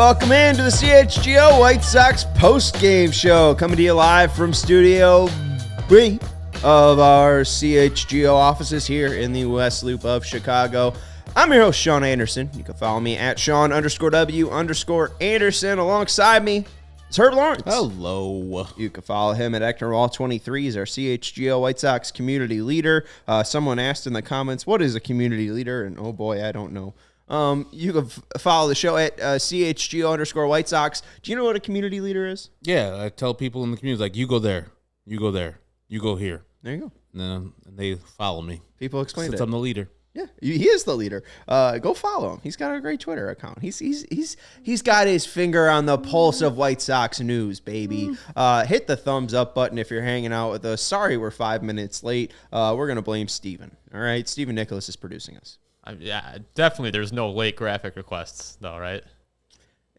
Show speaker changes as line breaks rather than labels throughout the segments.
welcome into the CHGO White Sox post-game show, coming to you live from Studio B of our CHGO offices here in the West Loop of Chicago. I'm your host, Sean Anderson. You can follow me at Sean_W_Anderson. Alongside me is Herb Lawrence.
Hello.
You can follow him at EcknerWall23. He's our CHGO White Sox community leader. Someone asked in the comments, what is a community leader? And oh boy, I don't know. You can follow the show at CHGO_White Sox. Do you know what a community leader is?
Yeah, I tell people in the community, like, you go there, you go there, you go here.
There you go.
And then they follow me.
People explain
Since
it.
I'm the leader.
Yeah, he is the leader. Go follow him. He's got a great Twitter account. He's got his finger on the pulse of White Sox news, baby. Hit the thumbs up button if you're hanging out with us. Sorry we're 5 minutes late. We're going to blame Steven. All right? Steven Nicholas is producing us.
Yeah, definitely. There's no late graphic requests, though, right?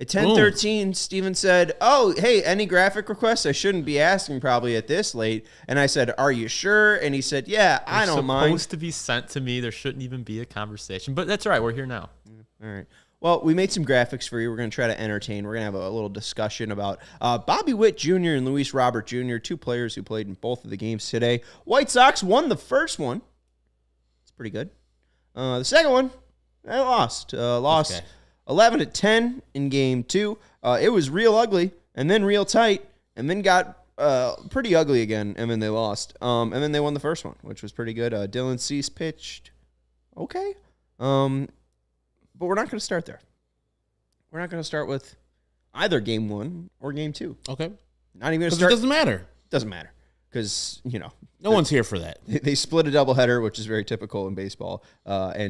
At 10:13, Steven said, oh, hey, any graphic requests? I shouldn't be asking probably at this late. And I said, are you sure? And he said, yeah, I don't mind.
Supposed to be sent to me. There shouldn't even be a conversation. But that's all right. We're here now.
All right. Well, we made some graphics for you. We're going to try to entertain. We're going to have a little discussion about Bobby Witt Jr. and Luis Robert Jr., two players who played in both of the games today. White Sox won the first one. It's pretty good. The second one, I lost. Lost 11-10 in game two. It was real ugly, and then real tight, and then got pretty ugly again, and then they lost. And then they won the first one, which was pretty good. Dylan Cease pitched okay. But we're not going to start there. We're not going to start with either game one or game two.
Okay.
Not even going to start.
It doesn't matter.
Doesn't matter. Because,
no one's here for that.
They split a doubleheader, which is very typical in baseball. And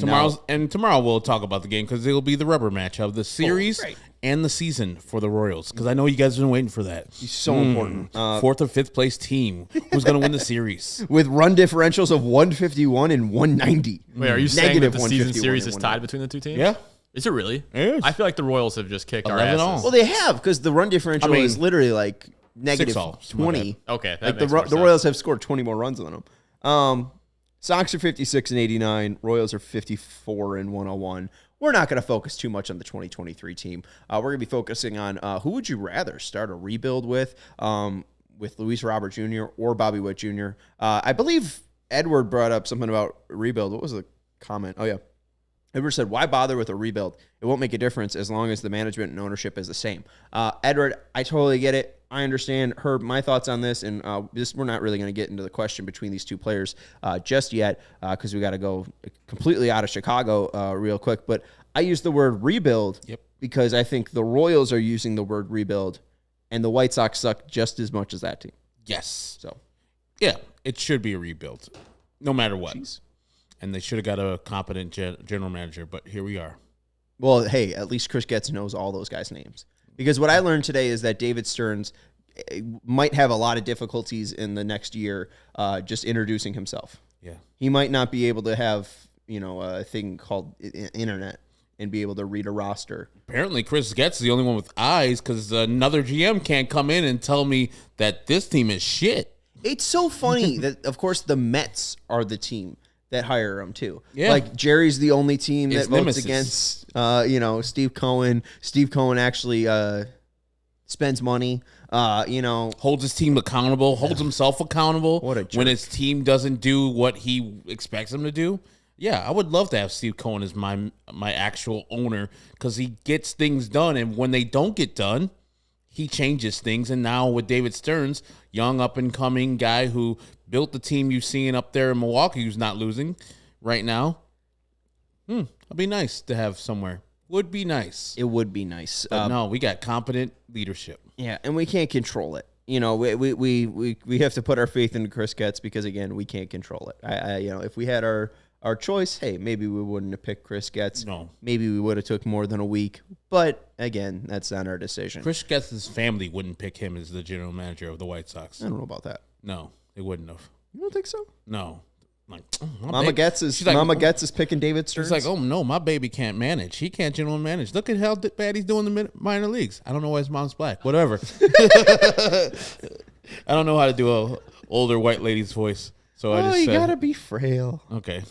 tomorrow we'll talk about the game because it'll be the rubber match of the series and the season for the Royals. Because I know you guys have been waiting for that.
He's so important.
Fourth or fifth place team. Who's going to win the series?
With run differentials of 151 and 190.
Wait, are you saying that the season series is tied between the two teams?
Yeah.
Is it really?
It is.
I feel like the Royals have just kicked our asses.
Well, they have, because the run differential is literally like negative 20.
Okay,
like the Royals have scored 20 more runs than them. Sox are 56 and 89. Royals are 54 and 101. We're not going to focus too much on the 2023 team. We're going to be focusing on who would you rather start a rebuild with Luis Robert Jr. or Bobby Witt Jr. I believe Edward brought up something about rebuild. What was the comment? Oh, yeah. Edward said, why bother with a rebuild? It won't make a difference as long as the management and ownership is the same. Edward, I totally get it. I understand. Herb, my thoughts on this, and we're not really going to get into the question between these two players just yet because we got to go completely out of Chicago real quick. But I use the word rebuild because I think the Royals are using the word rebuild, and the White Sox suck just as much as that team.
Yes.
So,
yeah, it should be a rebuild no matter what.
Jeez.
And they should have got a competent general manager, but here we are.
Well, hey, at least Chris Getz knows all those guys' names. Because what I learned today is that David Stearns might have a lot of difficulties in the next year just introducing himself.
Yeah.
He might not be able to have, a thing called internet and be able to read a roster.
Apparently, Chris Getz is the only one with eyes because another GM can't come in and tell me that this team is shit.
It's so funny that, of course, the Mets are the team that hire him too.
Yeah.
Like Jerry's the only team that votes
nemesis
against Steve Cohen. Steve Cohen actually spends money,
holds his team accountable, holds himself accountable
What a jerk.
when his team doesn't do what he expects them to do. Yeah, I would love to have Steve Cohen as my actual owner because he gets things done, and when they don't get done, he changes things. And now with David Stearns, young up-and-coming guy who built the team you've seen up there in Milwaukee who's not losing right now, it'd be nice to have somewhere. Would be nice.
It would be nice.
But no, we got competent leadership.
Yeah, and we can't control it. We have to put our faith into Chris Getz because, again, we can't control it. If we had our choice, hey, maybe we wouldn't have picked Chris Getz.
No.
Maybe we would have took more than a week. But, again, that's not our decision.
Chris Getz's family wouldn't pick him as the general manager of the White Sox.
I don't know about that.
No, they wouldn't have.
You don't think so?
No. Like,
Mama Getz is picking David Stearns.
He's like, oh no, my baby can't manage. He can't general manage. Look at how bad he's doing in the minor leagues. I don't know why his mom's black. Whatever. I don't know how to do a older white lady's voice. So I just
you gotta be frail.
Okay.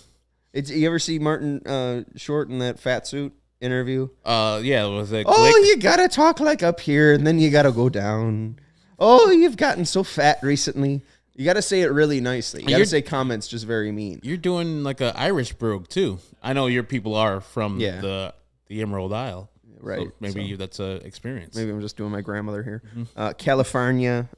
You ever see Martin Short in that fat suit? interview?
Yeah, it was a
You gotta talk like up here, and then you gotta go down. Oh, you've gotten so fat recently. You gotta say it really nicely. You gotta say comments just very mean.
You're doing like a Irish brogue too. I know your people are from the Emerald Isle.
Right.
So maybe that's a experience.
Maybe I'm just doing my grandmother here. California.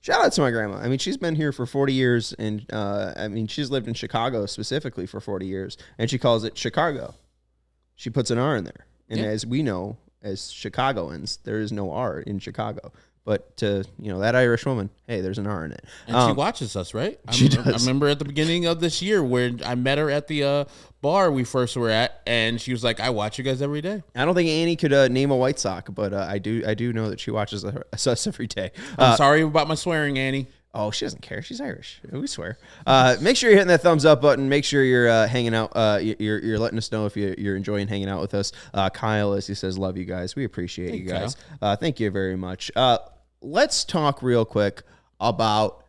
Shout out to my grandma. I mean, she's been here for 40 years, and she's lived in Chicago specifically for 40 years, and she calls it Chicago. She puts an R in there. And as we know, as Chicagoans, there is no R in Chicago. But to, that Irish woman, hey, there's an R in it.
And she watches us, right?
She does.
I remember at the beginning of this year where I met her at the bar we first were at, and she was like, I watch you guys every day.
I don't think Annie could name a White Sox, but I do know that she watches us every day.
I'm sorry about my swearing, Annie.
Oh, she doesn't care. She's Irish. We swear. Make sure you're hitting that thumbs up button. Make sure you're hanging out. You're letting us know if you're enjoying hanging out with us. Kyle, as he says, love you guys. We appreciate you guys. Thank you very much. Let's talk real quick about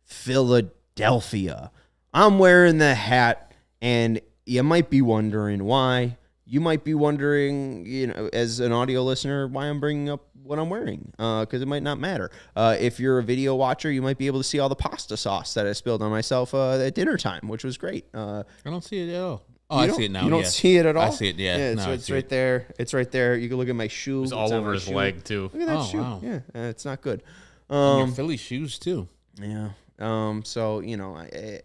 Philadelphia. I'm wearing the hat, and you might be wondering why. You might be wondering, as an audio listener, why I'm bringing up what I'm wearing, because it might not matter. If you're a video watcher, you might be able to see all the pasta sauce that I spilled on myself at dinner time, which was great.
I don't see it at all. Oh, I see it now.
You don't see it at all?
I see it, yeah.
It's right there. It's right there. You can look at my shoe.
It's all over his leg, too.
Look at that shoe.
Wow.
Yeah, it's not good.
And your Philly shoes, too.
Yeah. So, I'm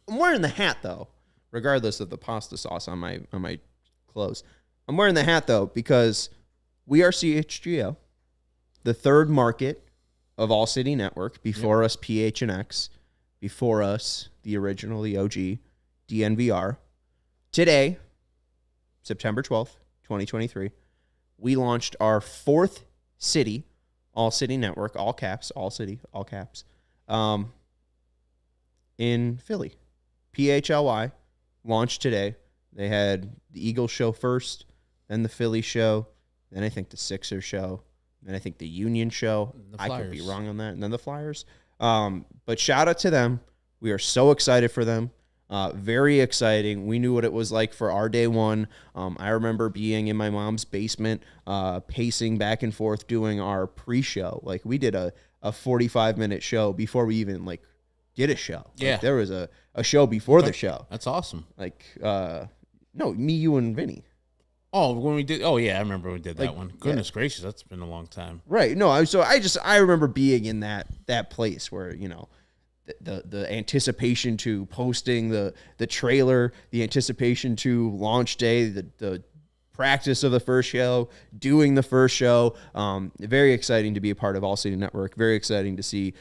wearing the hat, though, regardless of the pasta sauce on my clothes. I'm wearing the hat, though, because we are CHGO, the third market of All-City Network. Before us, PHNX. Before us, the original, the OG, DNVR. Today, September 12th, 2023, we launched our fourth city, All-City Network, all caps, All-City, all caps, in Philly. PHLY launched today. They had the Eagles show first, then the Philly show, then I think the Sixers show, then I think the Union show. I could be wrong on that. And then the Flyers. But shout out to them. We are so excited for them. Very exciting. We knew what it was like for our day one. I remember being in my mom's basement, pacing back and forth, doing our pre-show. Like, we did a 45-minute show before we even, did a show.
Yeah.
There was a show before the show.
That's awesome.
No, me, you, and Vinny.
Oh, when we did. Oh, yeah, I remember when we did that one. Goodness gracious, that's been a long time.
Right. No, I remember being in that place where, the anticipation to posting the trailer, the anticipation to launch day, the practice of the first show, doing the first show. Very exciting to be a part of All-City Network. Very exciting to see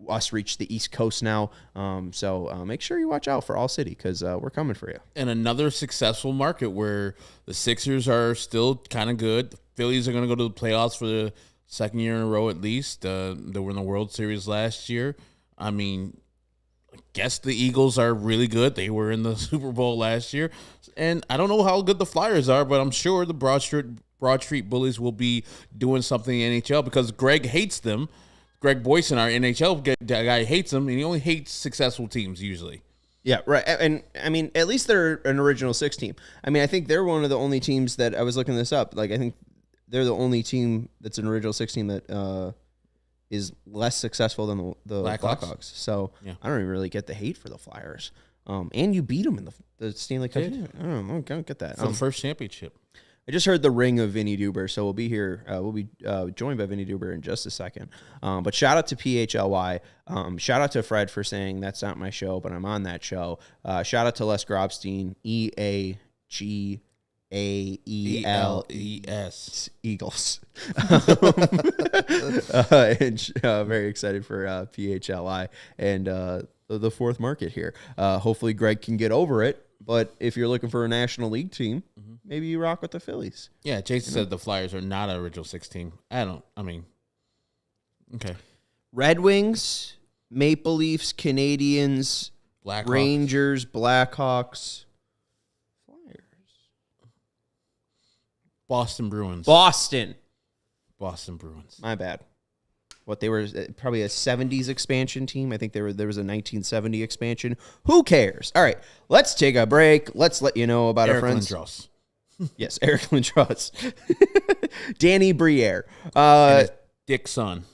us reach the East Coast now. So make sure you watch out for All-City, because we're coming for you.
And another successful market where the Sixers are still kind of good. The Phillies are going to go to the playoffs for the second year in a row at least. They were in the World Series last year. I mean, I guess the Eagles are really good. They were in the Super Bowl last year. And I don't know how good the Flyers are, but I'm sure the Broad Street Bullies will be doing something in NHL, because Greg hates them. Greg Boyson, our NHL guy, hates them, and he only hates successful teams usually.
Yeah, right. And, I mean, at least they're an original six team. I mean, I think they're one of the only teams that, I was looking this up, I think they're the only team that's an original six team that is less successful than the Blackhawks. So I don't even really get the hate for the Flyers. And you beat them in the Stanley Cup. I don't get that.
For the first championship.
I just heard the ring of Vinny Duber, so we'll be here. We'll be joined by Vinny Duber in just a second. But shout out to PHLY. Shout out to Fred for saying that's not my show, but I'm on that show. Shout out to Les Grobstein, EAGAELES Eagles. And very excited for PHLI and the fourth market here. Hopefully Greg can get over it. But if you're looking for a National League team, maybe you rock with the Phillies.
Yeah, Jason said the Flyers are not an original six team. Okay.
Red Wings, Maple Leafs, Canadians,
Blackhawks.
Rangers, Blackhawks, Flyers.
Boston Bruins.
Boston
Bruins.
My bad. What, they were probably a 70s expansion team. I think there was a 1970 expansion. Who cares? All right, let's take a break. Let's let you know about
Eric
our friends.
Lindros.
Yes, Eric Lindros. Danny Briere.
And his dick son.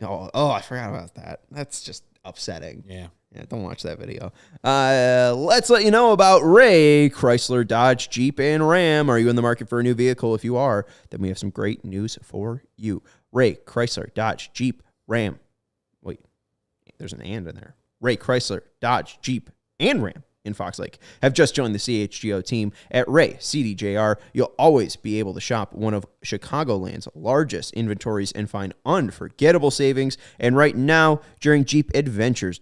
I forgot about that. That's just upsetting.
Yeah.
Yeah, don't watch that video. Let's let you know about Ray Chrysler, Dodge, Jeep, and Ram. Are you in the market for a new vehicle? If you are, then we have some great news for you. Ray Chrysler, Dodge, Jeep, Ram. Wait, there's an and in there. Ray Chrysler, Dodge, Jeep, and Ram in Fox Lake have just joined the CHGO team at Ray CDJR. You'll always be able to shop one of Chicagoland's largest inventories and find unforgettable savings. And right now, during Jeep Adventure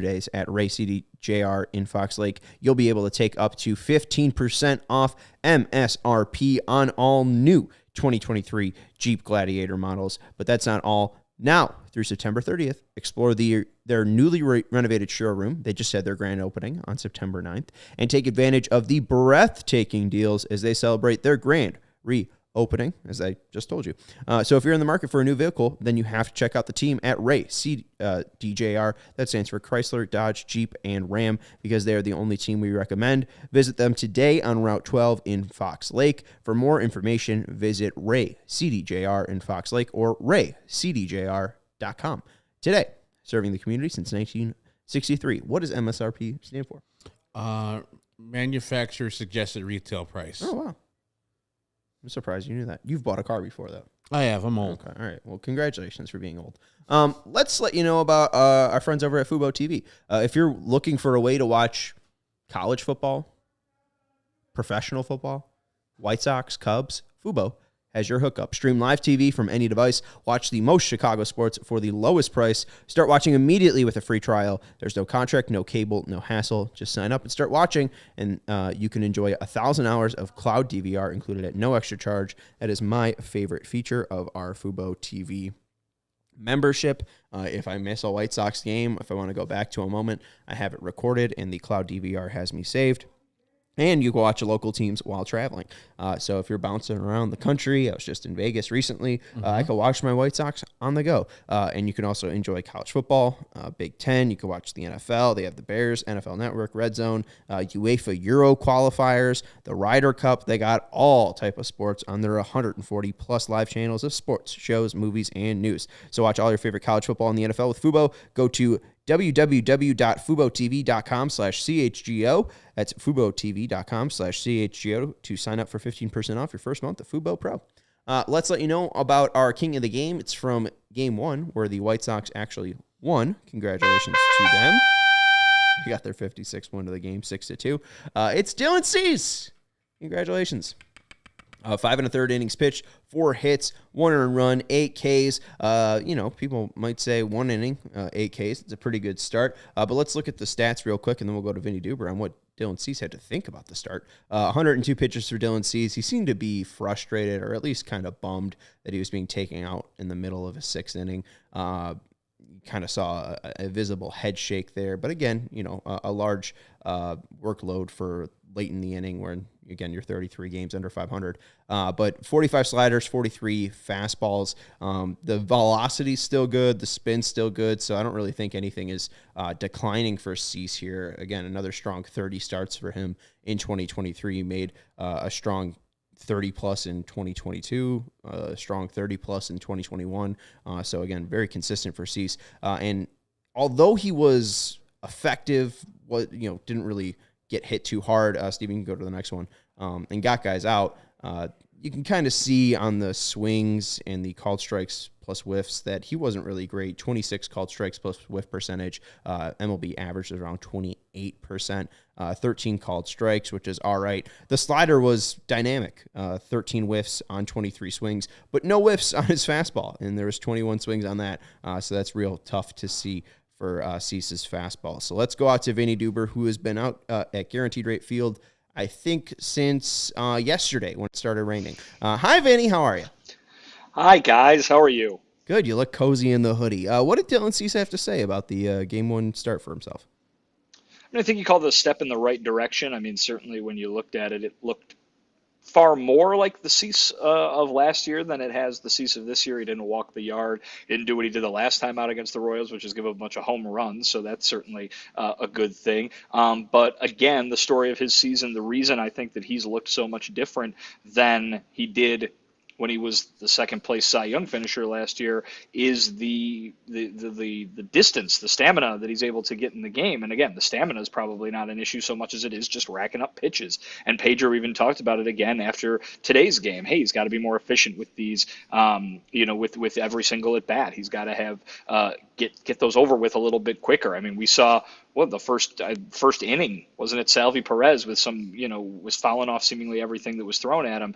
Days at Ray CDJR in Fox Lake, you'll be able to take up to 15% off MSRP on all new 2023 Jeep Gladiator models. But that's not all. Now, through September 30th, explore their newly renovated showroom. They just had their grand opening on September 9th, and take advantage of the breathtaking deals as they celebrate their grand reopening, as I just told you. So if you're in the market for a new vehicle, then you have to check out the team at Ray DJR. That stands for Chrysler, Dodge, Jeep, and Ram, because they are the only team we recommend. Visit them today on Route 12 in Fox Lake. For more information, visit Ray CDJR in Fox Lake or raycdjr.com. Today, serving the community since 1963. What does MSRP stand for?
Manufacturer suggested retail price.
Oh, wow. I'm surprised you knew that. You've bought a car before, though.
I have. I'm old.
Okay, all right. Well, congratulations for being old. Let's let you know about our friends over at Fubo TV. If you're looking for a way to watch college football, professional football, White Sox, Cubs, Fubo has your hookup. Stream live TV from any device. Watch the most Chicago sports for the lowest price. Start watching immediately with a free trial. There's no contract, no cable, no hassle. Just sign up and start watching, and you can enjoy 1,000 hours of cloud DVR included at no extra charge. That is my favorite feature of our Fubo TV membership. If I miss a White Sox game, if I want to go back to a moment, I have it recorded, and the cloud DVR has me saved. And you can watch local teams while traveling. So if you're bouncing around the country, I was just in Vegas recently, I could watch my White Sox on the go. And you can also enjoy college football, Big Ten. You can watch the NFL. They have the Bears, NFL Network, Red Zone, UEFA Euro qualifiers, the Ryder Cup. They got all type of sports on their 140-plus live channels of sports, shows, movies, and news. So watch all your favorite college football in the NFL with Fubo. Go to www.fubotv.com/CHGO. That's fubotv.com/CHGO to sign up for 15% off your first month of Fubo Pro. Let's let you know about our King of the Game. It's from Game 1, where the White Sox actually won. Congratulations to them. They got their 56th win of the game, 6-2. It's Dylan Cease. Congratulations. 5 1/3 innings pitched, 4 hits, 1 earned run, 8 Ks. People might say 1 inning, 8 Ks. It's a pretty good start. But let's look at the stats real quick, and then we'll go to Vinny Duber on what Dylan Cease had to think about the start. 102 pitches for Dylan Cease. He seemed to be frustrated, or at least kind of bummed that he was being taken out in the middle of a 6th inning. Kind of saw a visible head shake there. But again, a large workload for late in the inning where, again, you're 33 games under 500. But 45 sliders, 43 fastballs. The velocity's still good. The spin's still good. So I don't really think anything is declining for Cease here. Again, another strong 30 starts for him in 2023. He made a strong 30-plus in 2022, strong 30-plus in 2021. So, again, very consistent for Cease. And although he was effective, didn't really get hit too hard, Steven can go to the next one, and got guys out, you can kind of see on the swings and the called strikes plus whiffs that he wasn't really great. 26 called strikes plus whiff percentage. MLB average is around 28%. 13 called strikes, which is all right. The slider was dynamic. 13 whiffs on 23 swings, but no whiffs on his fastball, and there was 21 swings on that. So that's real tough to see for Cease's fastball. So let's go out to Vinny Duber, who has been out at Guaranteed Rate Field, I think, since yesterday when it started raining. Hi, Vinny. How are you?
Hi, guys. How are you?
Good. You look cozy in the hoodie. What did Dylan Cease have to say about the Game 1 start for himself?
I think you called it a step in the right direction. I mean, certainly when you looked at it, it looked far more like the Cease of last year than it has the Cease of this year. He didn't walk the yard, didn't do what he did the last time out against the Royals, which is give up a bunch of home runs. So that's certainly a good thing. But again, the story of his season, the reason I think that he's looked so much different than he did when he was the second place Cy Young finisher last year is the distance, the stamina that he's able to get in the game. And again, the stamina is probably not an issue so much as it is just racking up pitches. And Pedro even talked about it again after today's game. Hey, he's got to be more efficient with these, with every single at bat. He's got to have get those over with a little bit quicker. I mean, we saw the first inning, wasn't it? Salvi Perez with was fouling off seemingly everything that was thrown at him.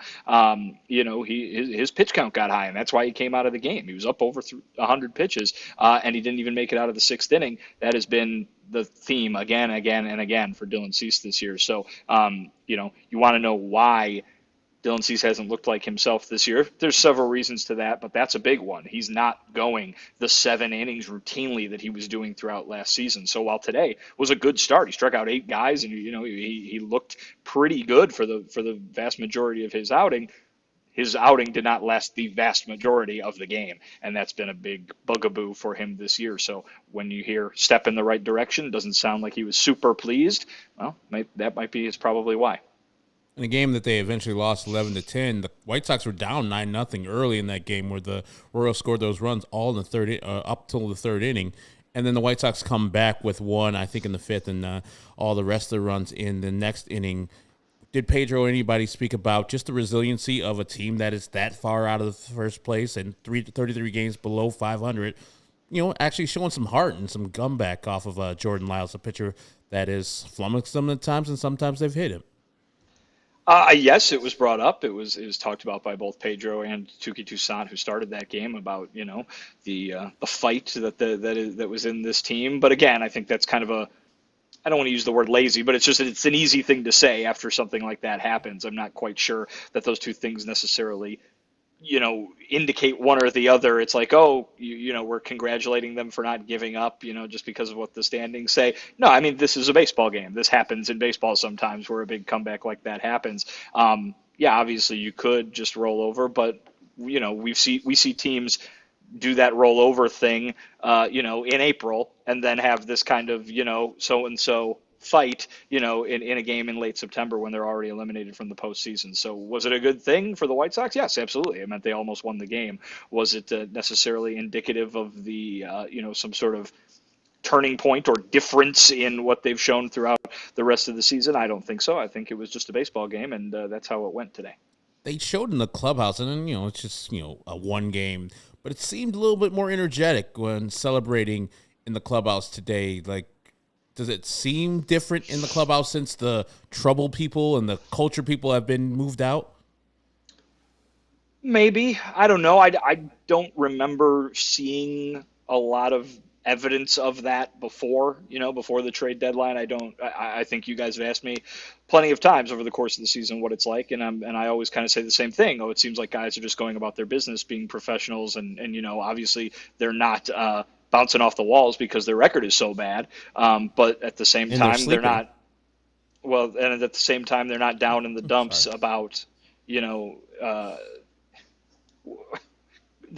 His pitch count got high, and that's why he came out of the game. He was up over 100 pitches, and he didn't even make it out of the sixth inning. That has been the theme again and again for Dylan Cease this year. So, you want to know why Dylan Cease hasn't looked like himself this year. There's several reasons to that, but that's a big one. He's not going the 7 innings routinely that he was doing throughout last season. So while today was a good start, he struck out 8 guys, and he looked pretty good for the vast majority of his outing. His outing did not last the vast majority of the game, and that's been a big bugaboo for him this year. So when you hear step in the right direction, it doesn't sound like he was super pleased. Well, that might be probably why.
In a game that they eventually lost 11-10, the White Sox were down 9-0 early in that game, where the Royals scored those runs all in the third, up till the third inning, and then the White Sox come back with one, I think, in the fifth, and all the rest of the runs in the next inning. Did Pedro or anybody speak about just the resiliency of a team that is that far out of the first place and 33 games below 500? Actually showing some heart and some comeback off of Jordan Lyles, a pitcher that is flummoxed them at times, and sometimes they've hit him.
Yes, it was brought up. It was talked about by both Pedro and Touki Toussaint, who started that game, about the fight that was in this team. But again, I think that's kind of I don't want to use the word lazy, but it's an easy thing to say after something like that happens. I'm not quite sure that those two things necessarily indicate one or the other. It's like, we're congratulating them for not giving up, just because of what the standings say. No, I mean, this is a baseball game. This happens in baseball sometimes, where a big comeback like that happens. Obviously you could just roll over, but we see teams do that rollover thing, in April, and then have this kind of, so-and-so fight, in a game in late September when they're already eliminated from the postseason. So was it a good thing for the White Sox? Yes, absolutely. It meant they almost won the game. Was it necessarily indicative of the, some sort of turning point or difference in what they've shown throughout the rest of the season? I don't think so. I think it was just a baseball game, and that's how it went today.
They showed in the clubhouse, and then, it's just, a one game, but it seemed a little bit more energetic when celebrating in the clubhouse today. Like, does it seem different in the clubhouse since the trouble people and the culture people have been moved out?
Maybe. I don't know. I don't remember seeing a lot of evidence of that before the trade deadline. I think you guys have asked me plenty of times over the course of the season what it's like, and I always kind of say the same thing. It seems like guys are just going about their business, being professionals, and obviously they're not bouncing off the walls because their record is so bad. But at the same time, they're not. Well, and at the same time, they're not down in the dumps about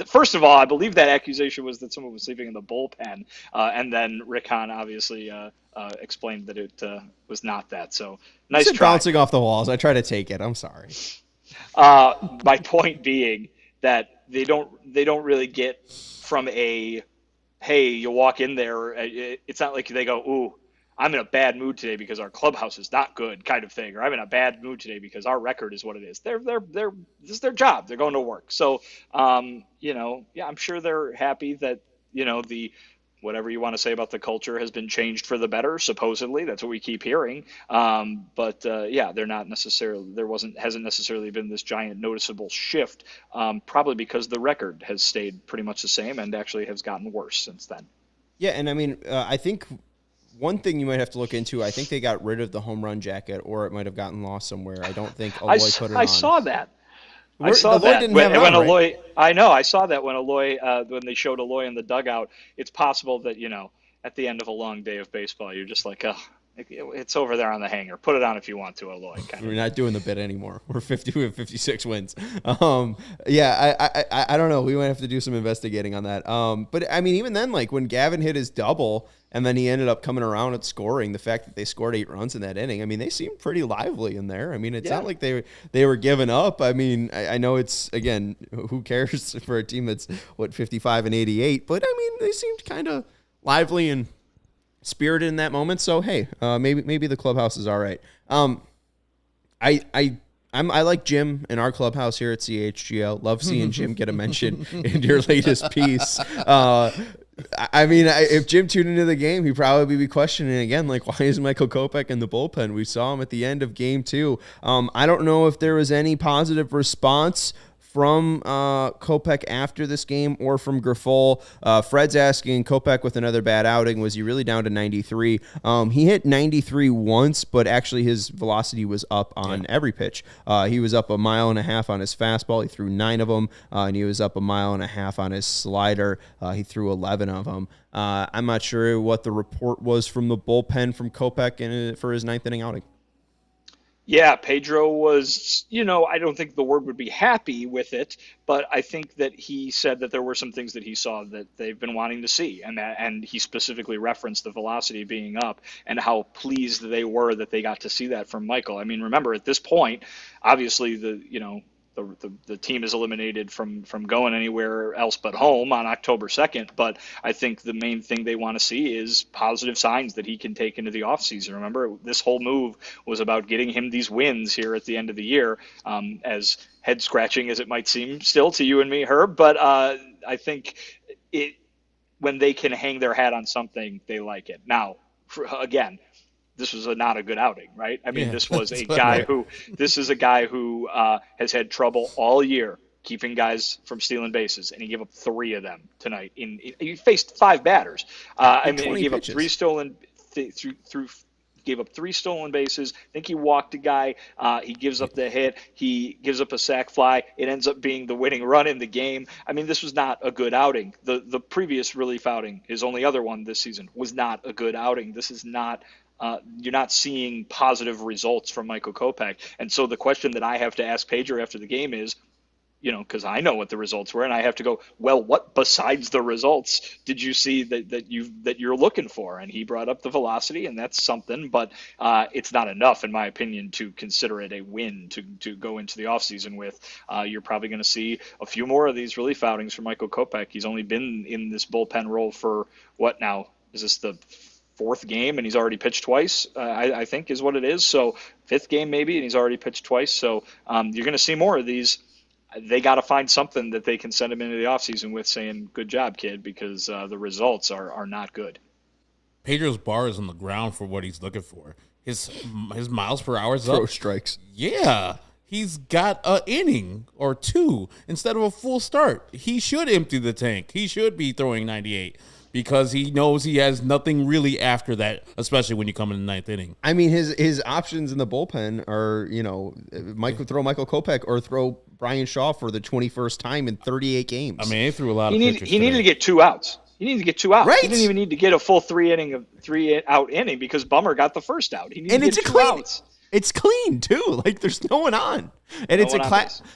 First of all, I believe that accusation was that someone was sleeping in the bullpen, and then Rick Hahn obviously explained that it was not that. So nice try.
Bouncing off the walls. I try to take it. I'm sorry.
My point being that they don't really get from a, hey, you walk in there. It's not like they go, ooh, I'm in a bad mood today because our clubhouse is not good, kind of thing, or I'm in a bad mood today because our record is what it is. This is their job. They're going to work. So, I'm sure they're happy that, the whatever you want to say about the culture has been changed for the better. Supposedly, that's what we keep hearing. But they're not necessarily. Hasn't necessarily been this giant noticeable shift. Probably because the record has stayed pretty much the same and actually has gotten worse since then.
Yeah, and I mean, I think. One thing you might have to look into, I think they got rid of the home run jacket, or it might have gotten lost somewhere. I don't think Eloy put it on.
I saw that. I saw that when Eloy. Right? I know. I saw that when Eloy, when they showed Eloy in the dugout. It's possible that at the end of a long day of baseball, you're just like, oh, It's over there on the hanger. Put it on if you want to, Aloy.
We're not doing the bit anymore. We're 56 wins. Yeah, I don't know. We might have to do some investigating on that. But I mean, even then, like when Gavin hit his double and then he ended up coming around and scoring, the fact that they scored 8 runs in that inning, I mean, they seemed pretty lively in there. I mean, it's not like they were giving up. I mean, I know it's, again, who cares for a team that's 55 and 88, but I mean, they seemed kind of lively and spirited in that moment. So hey, maybe the clubhouse is all right. I like Jim in our clubhouse here at CHGO. Love seeing Jim get a mention in your latest piece. I mean, if Jim tuned into the game, he'd probably be questioning again, like, why is Michael Kopech in the bullpen? We saw him at the end of game 2. I don't know if there was any positive response from Kopech after this game or from Grifol. Fred's asking, Kopech with another bad outing, was he really down to 93? He hit 93 once, but actually his velocity was up on every pitch. He was up 1.5 miles on his fastball. He threw 9 of them, and he was up 1.5 miles on his slider. He threw 11 of them. I'm not sure what the report was from the bullpen from Kopech for his 9th inning outing.
Yeah, Pedro was, I don't think the word would be happy with it, but I think that he said that there were some things that he saw that they've been wanting to see, and he specifically referenced the velocity being up and how pleased they were that they got to see that from Michael. I mean, remember, at this point, obviously the team is eliminated from going anywhere else but home on October 2nd. But I think the main thing they want to see is positive signs that he can take into the offseason. Remember, this whole move was about getting him these wins here at the end of the year, as head scratching as it might seem still to you and me, Herb. But I think when they can hang their hat on something, they like it. Now, again, this was not a good outing, right? I mean, this was a guy who has had trouble all year keeping guys from stealing bases, and he gave up 3 of them tonight. He faced 5 batters. He gave up 3 stolen gave up 3 stolen bases. I think he walked a guy. He gives up the hit. He gives up a sac fly. It ends up being the winning run in the game. I mean, this was not a good outing. The previous relief outing, his only other one this season, was not a good outing. This is not. You're not seeing positive results from Michael Kopech. And so the question that I have to ask Pedro after the game is, because I know what the results were, and I have to go, well, what besides the results did you see that you're looking for? And he brought up the velocity, and that's something, but it's not enough, in my opinion, to consider it a win to go into the offseason with. You're probably going to see a few more of these relief outings from Michael Kopech. He's only been in this bullpen role for what now? Is this the 4th game, and he's already pitched twice, I think is what it is. So 5th game maybe, and he's already pitched twice. So you're going to see more of these. They got to find something that they can send him into the offseason with, saying, good job, kid, because the results are not good.
Pedro's bar is on the ground for what he's looking for. His miles per hour is up.
Throw strikes.
Yeah. He's got an inning or 2 instead of a full start. He should empty the tank. He should be throwing 98. Because he knows he has nothing really after that, especially when you come in the 9th inning.
I mean, his options in the bullpen are, throw Michael Kopech or throw Brian Shaw for the 21st time in 38 games.
I mean, he threw a lot of pitchers.
He needed to get 2 outs. He needed to get 2 outs.
Right.
He didn't even need to get a full 3 out inning because Bummer got the first out. He needed to get 2 outs.
It's clean too. Like there's no one on, and it's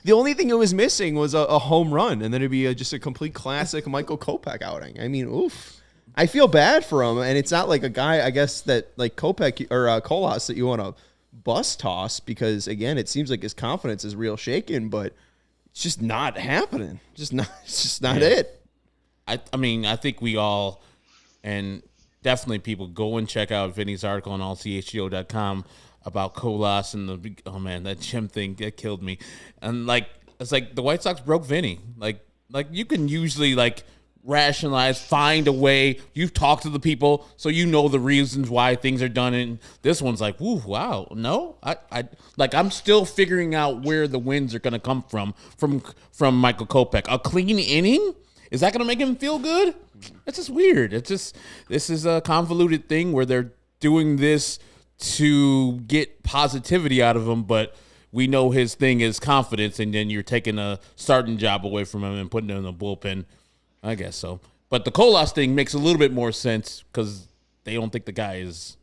the only thing it was missing was a home run, and then it'd be just a complete classic Michael Kopech outing. I mean, oof. I feel bad for him, and it's not like a guy, I guess, that like Kopech or Colas that you want to bus toss because again, it seems like his confidence is real shaken, but it's just not happening. It's just not it.
I mean, I think we all, and definitely people, go and check out Vinny's article on allchgo.com about Colas and that Jim thing that killed me. And it's like the White Sox broke Vinny. Like you can usually rationalize, find a way. You've talked to the people, so you know the reasons why things are done. And this one's like, woo, wow, no, I'm still figuring out where the wins are going to come from Michael Kopech. A clean inning, is that going to make him feel good? It's just weird. This is a convoluted thing where they're doing this to get positivity out of him, but we know his thing is confidence, and then you're taking a starting job away from him and putting him in the bullpen. I guess so. But the Colas thing makes a little bit more sense because they don't think the guy is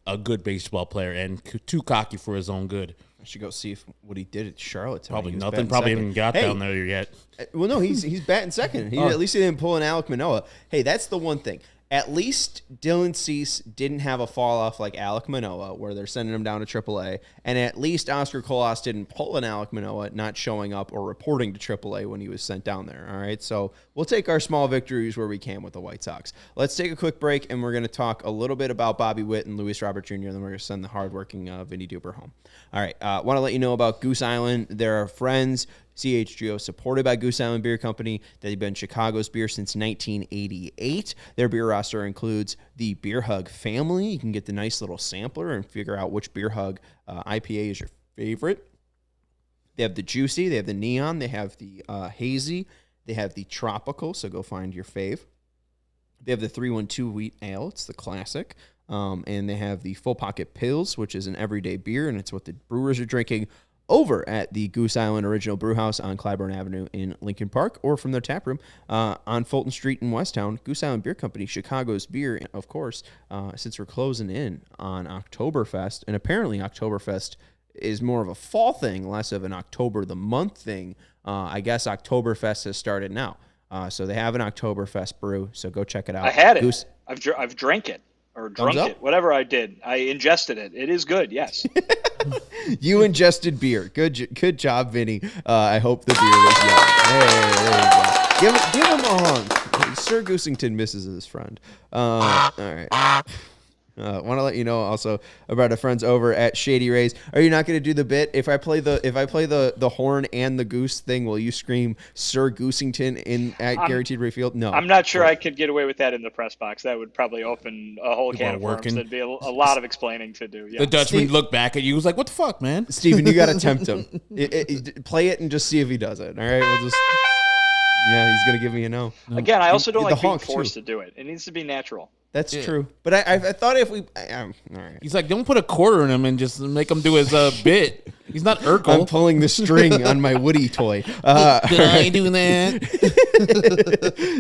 a good baseball player and too cocky for his own good.
I should go see what he did at Charlotte tonight.
Probably
He was
nothing.
batting
Probably
second.
even got down there yet.
Well, no, he's batting second. At least he didn't pull an Alek Manoah. Hey, that's the one thing. At least Dylan Cease didn't have a fall off like Alek Manoah, where they're sending him down to AAA, and at least Oscar Colas didn't pull an Alek Manoah, not showing up or reporting to AAA when he was sent down there. All right, so we'll take our small victories where we can with the White Sox. Let's take a quick break, and we're going to talk a little bit about Bobby Witt and Luis Robert Jr., and then we're going to send the hardworking Vinny Duber home. All right, want to let you know about Goose Island. They're our friends. CHGO, supported by Goose Island Beer Company. They've been Chicago's beer since 1988. Their beer roster includes the Beer Hug family. You can get the nice little sampler and figure out which Beer Hug IPA is your favorite. They have the Juicy, they have the Neon, they have the Hazy, they have the Tropical, so go find your fave. They have the 312 Wheat Ale, it's the classic. And they have the Full Pocket Pills, which is an everyday beer, and it's what the brewers are drinking over at the Goose Island Original Brewhouse on Clybourne Avenue in Lincoln Park, or from their tap room on Fulton Street in Westtown. Goose Island Beer Company, Chicago's beer, of course, since we're closing in on Oktoberfest, and apparently Oktoberfest is more of a fall thing, less of an October the month thing. I guess Oktoberfest has started now. So they have an Oktoberfest brew, so go check it out.
I had it.
Goose.
I've drank it. Or drunk it, whatever I did. I ingested it. It is good, yes.
You ingested beer. Good job, Vinny. I hope the beer was yum. Hey, there you go. Give him a hunk. Sir Goosington misses his friend. All right. Want to let you know also about our friends over at Shady Rays. Are you not going to do the bit? If I play the horn and the goose thing, will you scream Sir Goosington at Guaranteed Rate Field? No.
I'm not sure I could get away with that in the press box. That would probably open a whole can of worms. There'd be a lot of explaining to do. Yeah.
The Dutchman looked back at you. He was like, "What the fuck, man?"
Steven, you got to tempt him. Play it and just see if he does it. All right, we'll just. Yeah, he's gonna give me a no.
Again, I also don't like being forced to do it. It needs to be natural.
That's true. But I thought if we... all right.
He's like, don't put a quarter in him and just make him do his bit. He's not Urkel.
I'm pulling the string on my Woody toy.
Did I do that?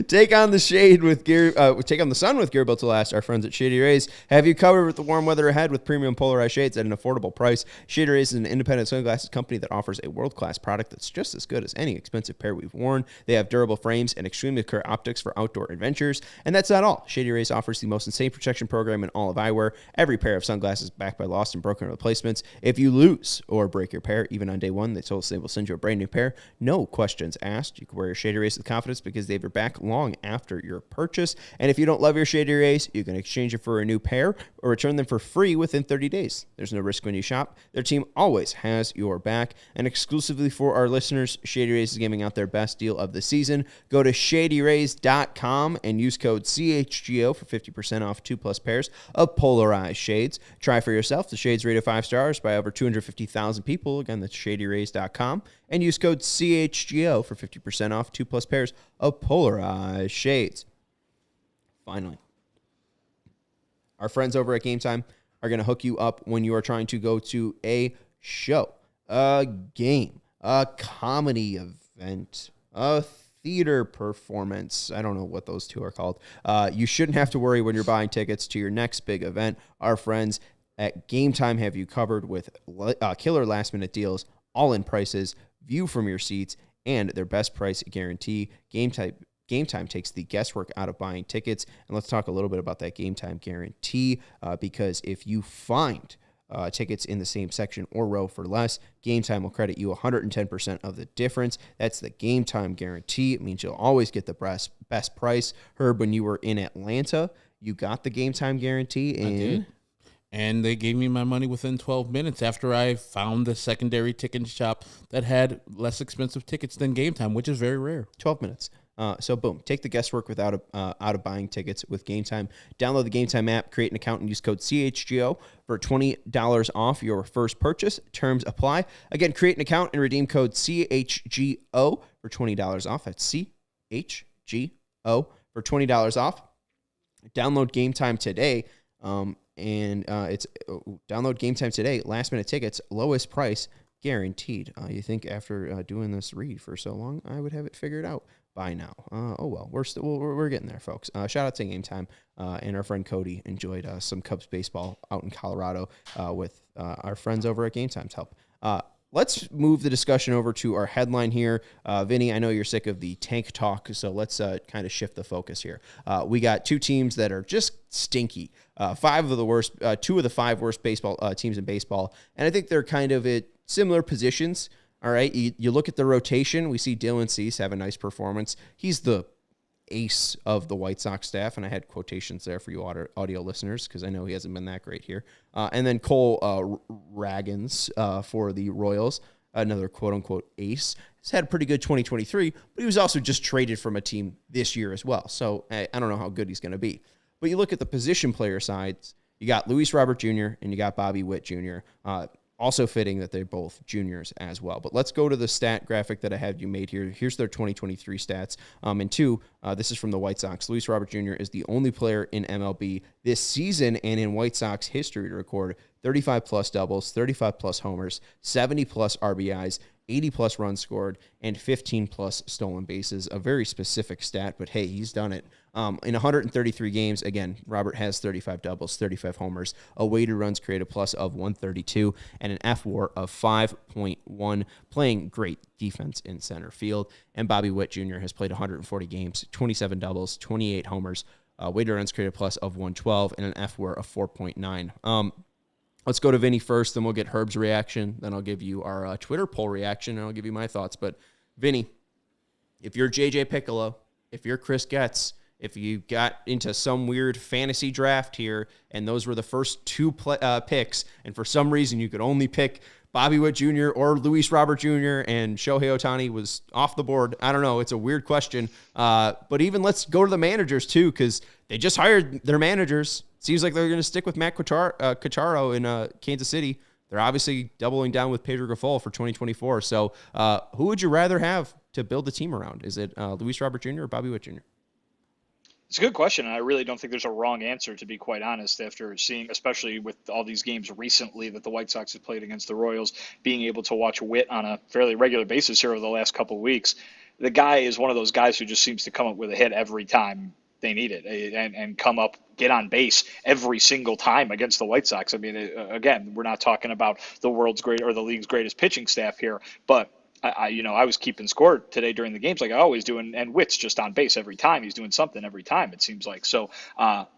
Take on the shade with gear. Take on the sun with gear built to last. Our friends at Shady Rays have you covered with the warm weather ahead with premium polarized shades at an affordable price. Shady Rays is an independent sunglasses company that offers a world-class product that's just as good as any expensive pair we've worn. They have durable frames and extremely clear optics for outdoor adventures. And that's not all. Shady Rays offers the most insane protection program in all of eyewear. Every pair of sunglasses backed by lost and broken replacements. If you lose or break your pair, even on day one, they told us they will send you a brand new pair. No questions asked. You can wear your Shady Rays with confidence because they have your back long after your purchase. And if you don't love your Shady Rays, you can exchange it for a new pair or return them for free within 30 days. There's no risk when you shop. Their team always has your back. And exclusively for our listeners, Shady Rays is giving out their best deal of the season. Go to shadyrays.com and use code CHGO for 50% off 2+ pairs of polarized shades. Try for yourself. The shades rated 5 stars by over 250,000 people. Again, that's shadyrays.com. And use code CHGO for 50% off 2+ pairs of polarized shades. Finally, our friends over at Game Time are going to hook you up when you are trying to go to a show, a game, a comedy event, a theater performance. I don't know what those two are called. You shouldn't have to worry when you're buying tickets to your next big event. Our friends at Game Time have you covered with killer last-minute deals, all-in prices, view from your seats, and their best price guarantee. Game Time takes the guesswork out of buying tickets. And let's talk a little bit about that Game Time guarantee, because if you find tickets in the same section or row for less, Game Time will credit you 110% of the difference. That's the Game Time guarantee. It means you'll always get the best price. Herb, when you were in Atlanta, you got the Game Time guarantee.
I did. And they gave me my money within 12 minutes after I found the secondary ticket shop that had less expensive tickets than Game Time, which is very rare.
12 minutes. So boom, take the guesswork out of buying tickets with Game Time. Download the Game Time app, create an account, and use code CHGO for $20 off your first purchase. Terms apply. Again, create an account and redeem code CHGO for $20 off. That's CHGO for $20 off. Download Game Time today. Download Game Time today. Last minute tickets, lowest price guaranteed. You think after doing this read for so long, I would have it figured out. by now. Oh well, we're getting there, folks. Shout out to Game Time and our friend Cody enjoyed some Cubs baseball out in Colorado with our friends over at Game Time's help. Let's move the discussion over to our headline here. Vinny, I know you're sick of the tank talk, so let's kind of shift the focus here. We got two teams that are just stinky. Two of the five worst baseball teams in baseball, and I think they're kind of at similar positions. All right, you look at the rotation. We see Dylan Cease have a nice performance. He's the ace of the White Sox staff, and I had quotations there for you audio listeners because I know he hasn't been that great here. And then Cole Ragans for the Royals, another quote-unquote ace. He's had a pretty good 2023, but he was also just traded from a team this year as well, so I don't know how good he's going to be. But you look at the position player sides, you got Luis Robert Jr. and you got Bobby Witt Jr., also fitting that they're both juniors as well. But let's go to the stat graphic that I had you made here. Here's their 2023 stats. And two, this is from the White Sox. Luis Robert Jr. is the only player in MLB this season and in White Sox history to record 35-plus doubles, 35-plus homers, 70-plus RBIs, 80-plus runs scored, and 15-plus stolen bases. A very specific stat, but hey, he's done it. In 133 games, again, Robert has 35 doubles, 35 homers, a weighted runs created plus of 132, and an F-WAR of 5.1, playing great defense in center field. And Bobby Witt Jr. has played 140 games, 27 doubles, 28 homers, weighted runs created plus of 112, and an F-WAR of 4.9. Let's go to Vinny first, then we'll get Herb's reaction, then I'll give you our Twitter poll reaction, and I'll give you my thoughts. But Vinny, if you're JJ Piccolo, if you're Chris Getz, if you got into some weird fantasy draft here, and those were the first two picks, and for some reason you could only pick Bobby Witt Jr. or Luis Robert Jr., and Shohei Ohtani was off the board. I don't know. It's a weird question. But even let's go to the managers, too, because they just hired their managers. Seems like they're going to stick with Matt Quatraro in Kansas City. They're obviously doubling down with Pedro Grifol for 2024. So who would you rather have to build the team around? Is it Luis Robert Jr. or Bobby Witt Jr.?
It's a good question, and I really don't think there's a wrong answer, to be quite honest, after seeing, especially with all these games recently that the White Sox have played against the Royals, being able to watch Witt on a fairly regular basis here over the last couple of weeks. The guy is one of those guys who just seems to come up with a hit every time they need it and come up, get on base every single time against the White Sox. I mean, again, we're not talking about the world's great or the league's greatest pitching staff here, but I was keeping score today during the games like I always do, and Witt's just on base every time. He's doing something every time, it seems like. So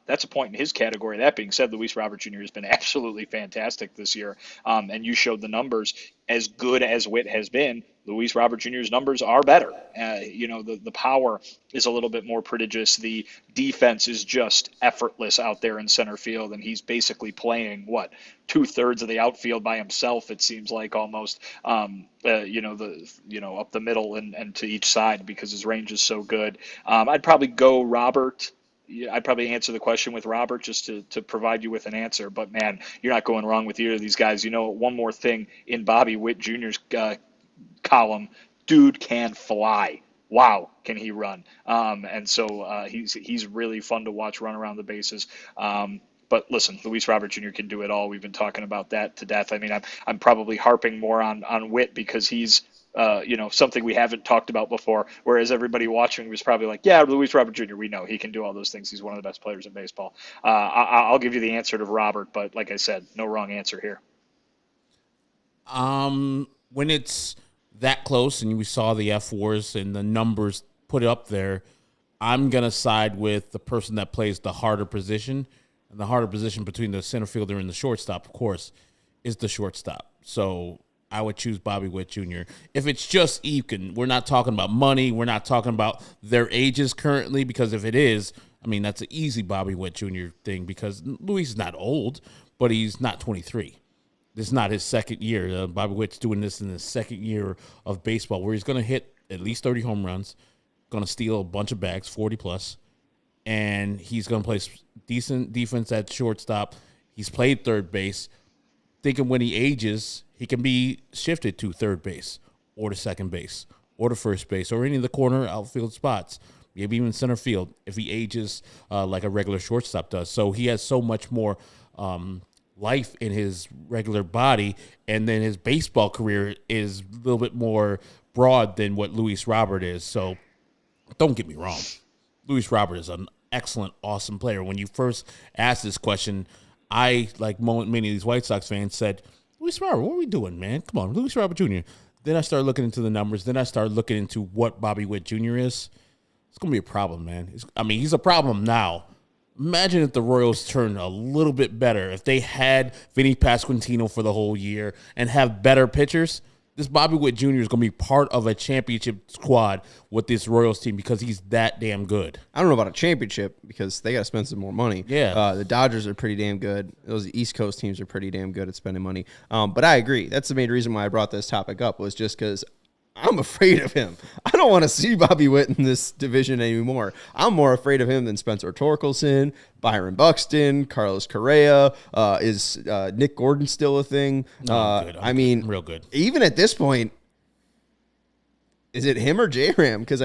that's a point in his category. That being said, Luis Robert Jr. has been absolutely fantastic this year, and you showed the numbers. As good as Witt has been, Luis Robert Jr.'s numbers are better. The power is a little bit more prodigious. The defense is just effortless out there in center field, and he's basically playing, 2/3 of the outfield by himself, it seems like, almost, up the middle and to each side because his range is so good. I'd probably go Robert. I'd probably answer the question with Robert just to provide you with an answer. But, man, you're not going wrong with either of these guys. One more thing in Bobby Witt Jr.'s column, dude can fly. Wow, can he run? And so he's really fun to watch run around the bases. But listen, Luis Robert Jr. can do it all. We've been talking about that to death. I mean, I'm probably harping more on Witt because he's something we haven't talked about before, whereas everybody watching was probably like, yeah, Luis Robert Jr., we know he can do all those things. He's one of the best players in baseball. I'll give you the answer to Robert, but like I said, no wrong answer here.
When it's that close and we saw the F-WARs and the numbers put up there, I'm going to side with the person that plays the harder position. And the harder position between the center fielder and the shortstop, of course, is the shortstop. So I would choose Bobby Witt Jr. If it's just even, we're not talking about money. We're not talking about their ages currently, because if it is, I mean, that's an easy Bobby Witt Jr. thing because Luis is not old, but he's not 23. This is not his second year. Bobby Witt's doing this in his second year of baseball where he's going to hit at least 30 home runs, going to steal a bunch of bags, 40+, and he's going to play decent defense at shortstop. He's played third base. Thinking when he ages, he can be shifted to third base or to second base or to first base or any of the corner outfield spots, maybe even center field if he ages like a regular shortstop does. So he has so much more life in his regular body, and then his baseball career is a little bit more broad than what Luis Robert is. So don't get me wrong. Luis Robert is an excellent, awesome player. When you first asked this question, I, like many of these White Sox fans, said, Luis Robert, what are we doing, man? Come on, Luis Robert Jr. Then I started looking into the numbers. Then I started looking into what Bobby Witt Jr. is. It's going to be a problem, man. He's a problem now. Imagine if the Royals turn a little bit better. If they had Vinny Pasquantino for the whole year and have better pitchers, this Bobby Witt Jr. is going to be part of a championship squad with this Royals team because he's that damn good.
I don't know about a championship because they got to spend some more money.
Yeah.
The Dodgers are pretty damn good. Those East Coast teams are pretty damn good at spending money. But I agree. That's the main reason why I brought this topic up was just because I'm afraid of him. I don't want to see Bobby Witt in this division anymore. I'm more afraid of him than Spencer Torkelson, Byron Buxton, Carlos Correa. Is Nick Gordon still a thing?
No, I'm real good.
Even at this point, is it him or J-Ram? Because,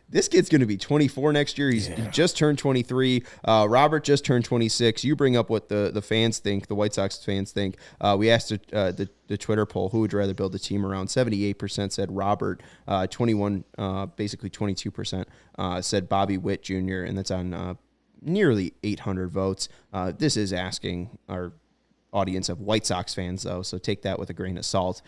this kid's going to be 24 next year. He just turned 23. Robert just turned 26. You bring up what the fans think, the White Sox fans think. We asked the Twitter poll, who would you rather build a team around? 78% said Robert. 22% said Bobby Witt Jr., and that's on nearly 800 votes. This is asking our audience of White Sox fans, though, so take that with a grain of salt.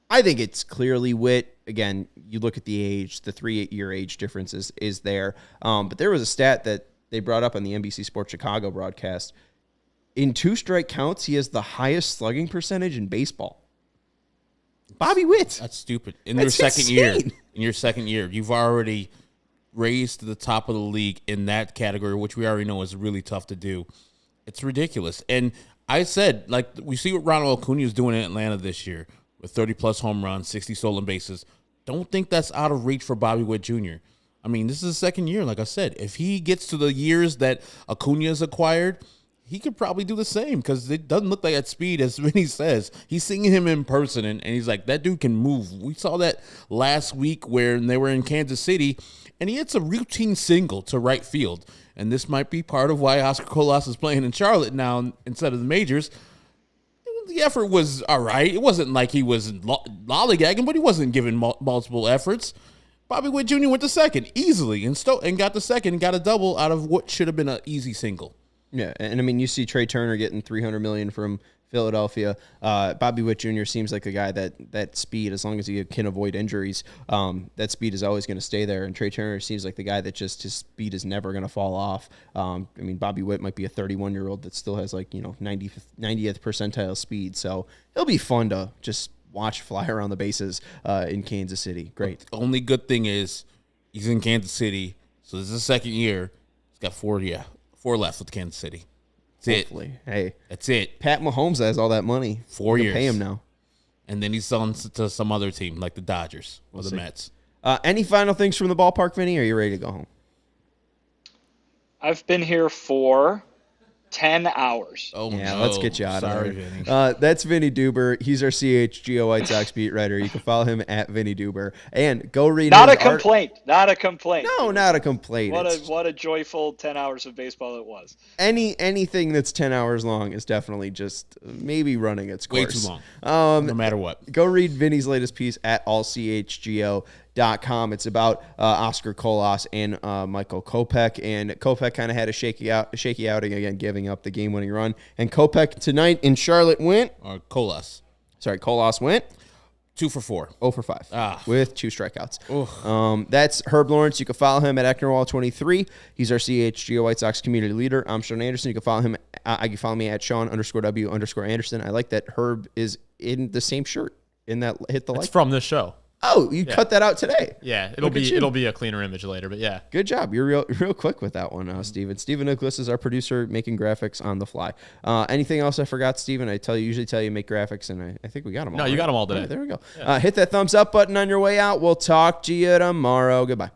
I think it's clearly Witt. Again, you look at the age, the 3-year age difference is there. But there was a stat that they brought up on the NBC Sports Chicago broadcast. In 2 strike counts, he has the highest slugging percentage in baseball. Bobby Witt.
That's stupid. In
That's
your second
insane.
year, you've already raised to the top of the league in that category, which we already know is really tough to do. It's ridiculous. And I said, like, we see what Ronald Acuna is doing in Atlanta this year with 30-plus home runs, 60 stolen bases. Don't think that's out of reach for Bobby Witt Jr. This is his second year, like I said. If he gets to the years that Acuna's acquired, he could probably do the same because it doesn't look like at speed, as Vinny says. He's seeing him in person, and he's like, that dude can move. We saw that last week where they were in Kansas City, and he hits a routine single to right field. And this might be part of why Oscar Colas is playing in Charlotte now instead of the majors. The effort was all right. It wasn't like he was lollygagging, but he wasn't giving multiple efforts. Bobby Witt Jr. went to second easily and got the second and got a double out of what should have been an easy single.
Yeah, and you see Trey Turner getting $300 million from Philadelphia. Bobby Witt Jr. seems like a guy that speed, as long as he can avoid injuries, that speed is always going to stay there. And Trey Turner seems like the guy that just his speed is never going to fall off. Bobby Witt might be a 31-year-old that still has 90th percentile speed. So he'll be fun to just watch fly around the bases in Kansas City. Great.
The only good thing is he's in Kansas City, so this is the second year. He's got 4 left with Kansas City.
Hopefully. Hey,
that's it.
Pat Mahomes has all that money.
4 years.
Pay him now.
And then he's selling to some other team like the Dodgers or the Mets.
Any final things from the ballpark, Vinny? Or are you ready to go home?
I've been here for 10 hours.
Oh,
yeah,
no.
let's get you out
Sorry,
of there.
Vinny.
That's Vinny Duber. He's our CHGO White Sox beat writer. You can follow him at Vinny Duber. And go read
Not
his
a complaint. Not a complaint.
No, not a complaint.
What a joyful 10 hours of baseball it was.
Anything that's 10 hours long is definitely just maybe running its course.
Way too long. No matter what.
Go read Vinny's latest piece at allchgo.com. It's about Oscar Colas and Michael Kopech. And Kopech kind of had a shaky outing again, giving up the game-winning run. And Kopech tonight in Charlotte went.
Colas
went
2 for 4.
0 for 5 with 2 strikeouts.
Oof.
That's Herb Lawrence. You can follow him at Ecknerwall23. He's our CHGO White Sox community leader. I'm Sean Anderson. You can follow him. You can follow me at Sean_W_Anderson. I like that Herb is in the same shirt in that hit the like.
It's from this show.
Oh, you cut that out today.
Yeah, it'll be a cleaner image later, but yeah.
Good job. You're real quick with that one, Steven. Steven Nicholas is our producer, making graphics on the fly. Anything else I forgot, Steven? I usually tell you make graphics, and I think we got them all.
No, you got them all today.
Right, there we go. Hit that thumbs up button on your way out. We'll talk to you tomorrow. Goodbye.